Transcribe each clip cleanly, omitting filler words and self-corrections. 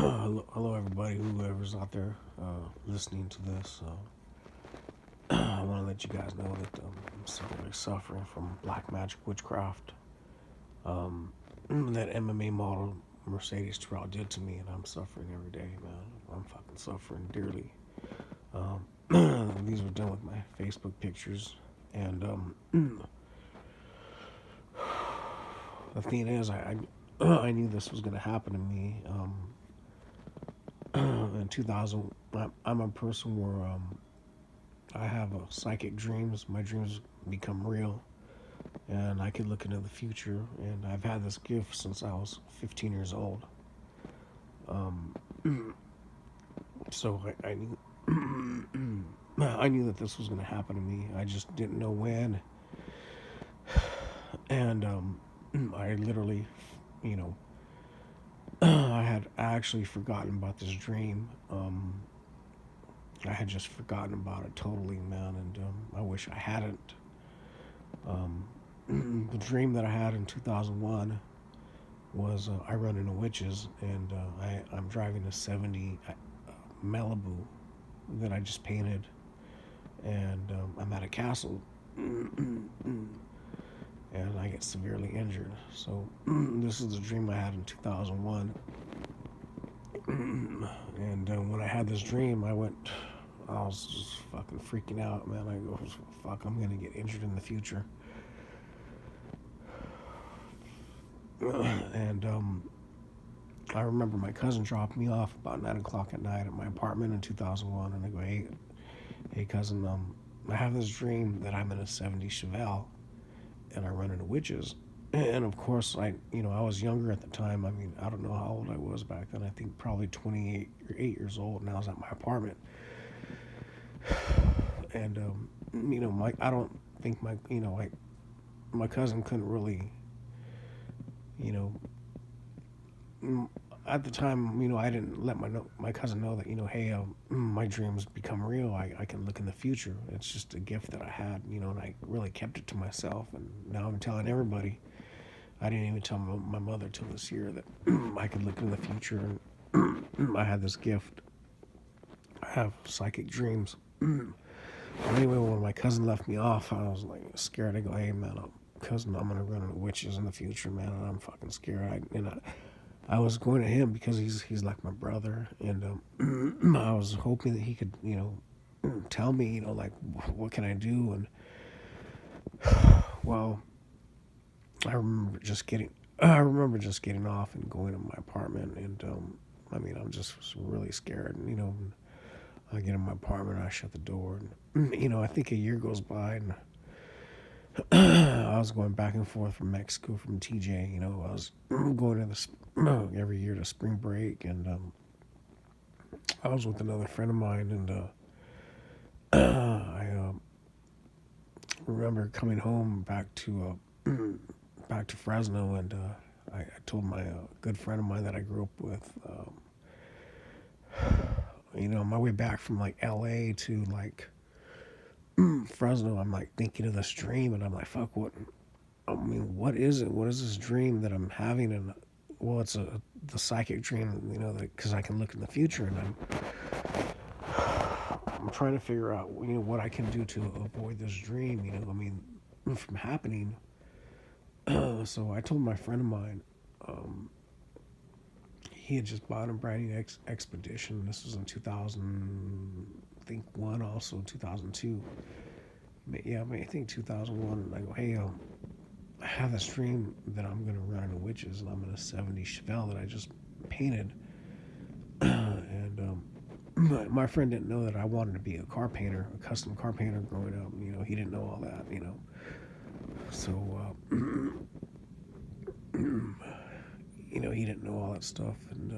hello, everybody, whoever's out there listening to this. I want to let you guys know that I'm severely suffering from black magic witchcraft. That MMA model Mercedes Terrell did to me, and I'm suffering every day, man. I'm fucking suffering dearly. These were done with my Facebook pictures, and the thing is, I knew this was gonna happen to me. In 2000, I'm a person where I have psychic dreams. My dreams become real, and I can look into the future. And I've had this gift since I was 15 years old. So I knew I knew that this was going to happen to me. I just didn't know when. And I literally, you know, I had actually forgotten about this dream. I had just forgotten about it totally, man, and I wish I hadn't. The dream that I had in 2001 was I run into witches, and I'm driving a 70 Malibu that I just painted, and I'm at a castle, and I get severely injured. So this is the dream I had in 2001, and when I had this dream, I was just fucking freaking out, man. I go, fuck, I'm gonna get injured in the future. And I remember my cousin dropped me off about 9 o'clock at night at my apartment in 2001, and I go, hey, cousin, I have this dream that I'm in a '70s Chevelle, and I run into witches. And of course, I was younger at the time. I mean, I don't know how old I was back then. I think probably 28 or 8 years old, and I was at my apartment. And I don't think my cousin couldn't really, you know, at the time, I didn't let my cousin know that, hey, my dreams become real. I can look in the future. It's just a gift that I had, and I really kept it to myself. And now I'm telling everybody. I didn't even tell my mother till this year that I could look in the future, and I had this gift. I have psychic dreams. Anyway, when my cousin left me off, I was like scared. I go, hey, man, cousin, I'm gonna run into witches in the future, man, and I'm fucking scared. I was going to him because he's like my brother, and I was hoping that he could, tell me, like what can I do, and well, I remember just getting off and going to my apartment, and I'm just really scared, and I get in my apartment, I shut the door, and I think a year goes by, and I was going back and forth from Mexico from TJ. I was going to every year to spring break, and I was with another friend of mine, and I remember coming home back to Fresno, and I told my good friend of mine that I grew up with. My way back from like LA to like Fresno, I'm like thinking of this dream, and I'm like, fuck, what is it? What is this dream that I'm having? And well, it's the psychic dream, because I can look in the future, and I'm trying to figure out, what I can do to avoid this dream, from happening. So I told my friend of mine, he had just bought a brand new expedition. This was in 2000, I think one, also 2002. Yeah, I think 2001. And I go, hey, I have this dream that I'm gonna run into witches, and I'm in a '70s Chevelle that I just painted. And my friend didn't know that I wanted to be a car painter, a custom car painter growing up. He didn't know all that. So he didn't know all that stuff, and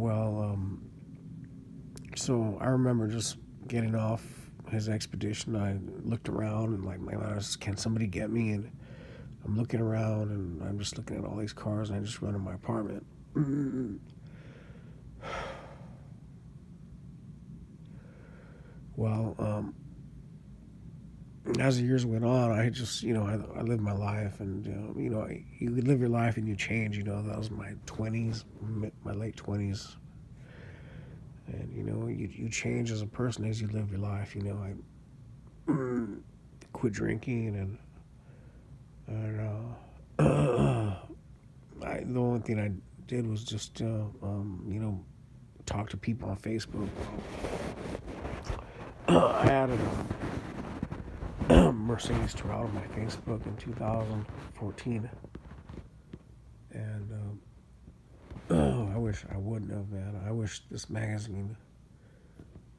well, so I remember just getting off his expedition. I looked around and like, man, can somebody get me? And I'm looking around, and I'm just looking at all these cars, and I just run in my apartment. Well, as the years went on, I just, I lived my life, and you live your life and you change. That was my 20s, my late 20s, and you change as a person as you live your life. I quit drinking, and the only thing I did was just, talk to people on Facebook. I added Mercedes Terrell to my Facebook in 2014, and I wish I wouldn't have, man. I wish this magazine.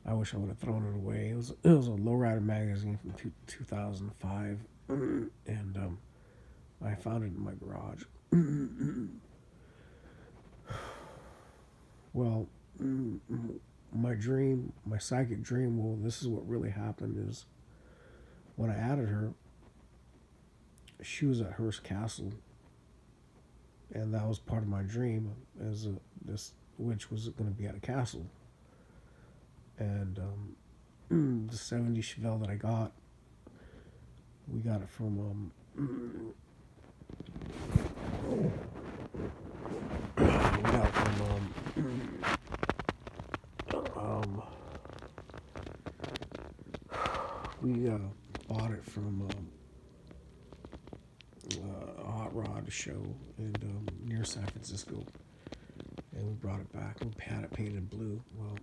I wish I would have thrown it away. It was a lowrider magazine from 2005, and I found it in my garage. Well, my dream, my psychic dream. Well, this is what really happened. Is when I added her, she was at Hearst Castle, and that was part of my dream. This witch was going to be at a castle, and the 70 Chevelle that I got, we got it from we got it from we bought it from a hot rod show in near San Francisco, and we brought it back and had it painted blue. Well,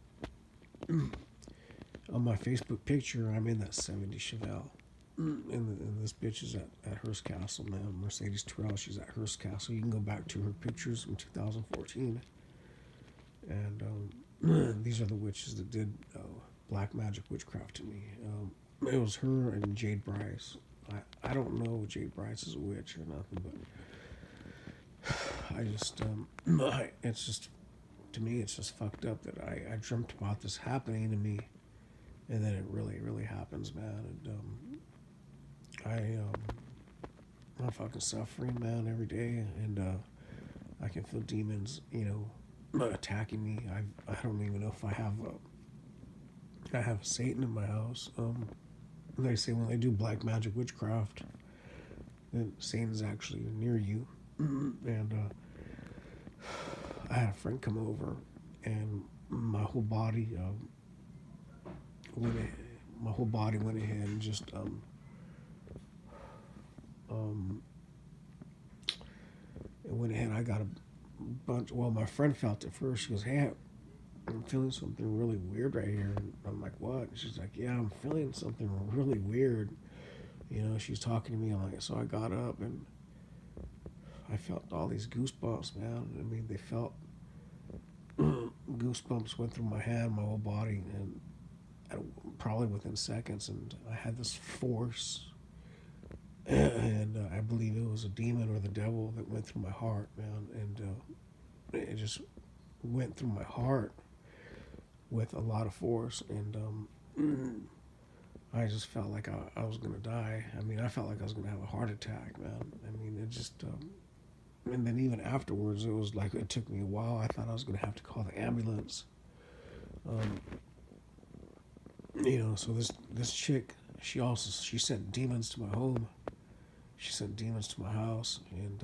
on my Facebook picture, I'm in that 70 Chevelle. And this bitch is at Hearst Castle, man. Mercedes Terrell, she's at Hearst Castle. You can go back to her pictures from 2014. And these are the witches that did black magic witchcraft to me. It was her and Jade Bryce. I don't know if Jade Bryce is a witch or nothing, but I just, it's just, to me, it's just fucked up that I dreamt about this happening to me, and then it really, really happens, man. And I'm fucking suffering, man, every day, and I can feel demons, attacking me. I don't even know if I have Satan in my house. They say when they do black magic witchcraft, that Satan's actually near you. And I had a friend come over, and my whole body went ahead and just it went ahead. I got a bunch. Well, my friend felt it first. She goes, "Hey, I'm feeling something really weird right here." And I'm like, "What?" And she's like, "Yeah, I'm feeling something really weird." She's talking to me. I'm like, so I got up and I felt all these goosebumps, man. I mean, they felt goosebumps went through my hand, my whole body, and probably within seconds. And I had this force, and I believe it was a demon or the devil that went through my heart, man. And it just went through my heart with a lot of force, and I just felt like I was gonna die. I mean, I felt like I was gonna have a heart attack, man. I mean, it just, and then even afterwards, it was like it took me a while. I thought I was gonna have to call the ambulance. Um, so this chick, she sent demons to my home. She sent demons to my house, and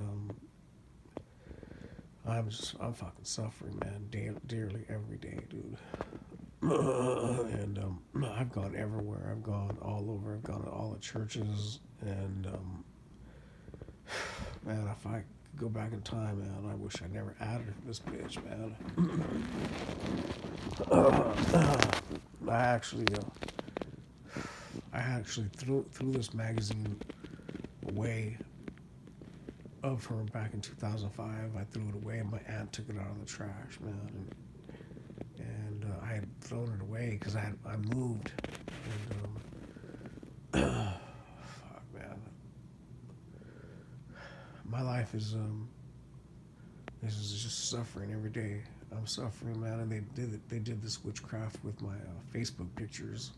I'm fucking suffering, man, dearly every day, dude. And I've gone everywhere. I've gone all over. I've gone to all the churches, and man, if I could go back in time, man, I wish I never added this bitch, man. I actually threw this magazine away of her back in 2005. I threw it away, and my aunt took it out of the trash, man. And I had thrown it away because I moved, and fuck, man, my life is just suffering every day. I'm suffering, man, and they did this witchcraft with my Facebook pictures.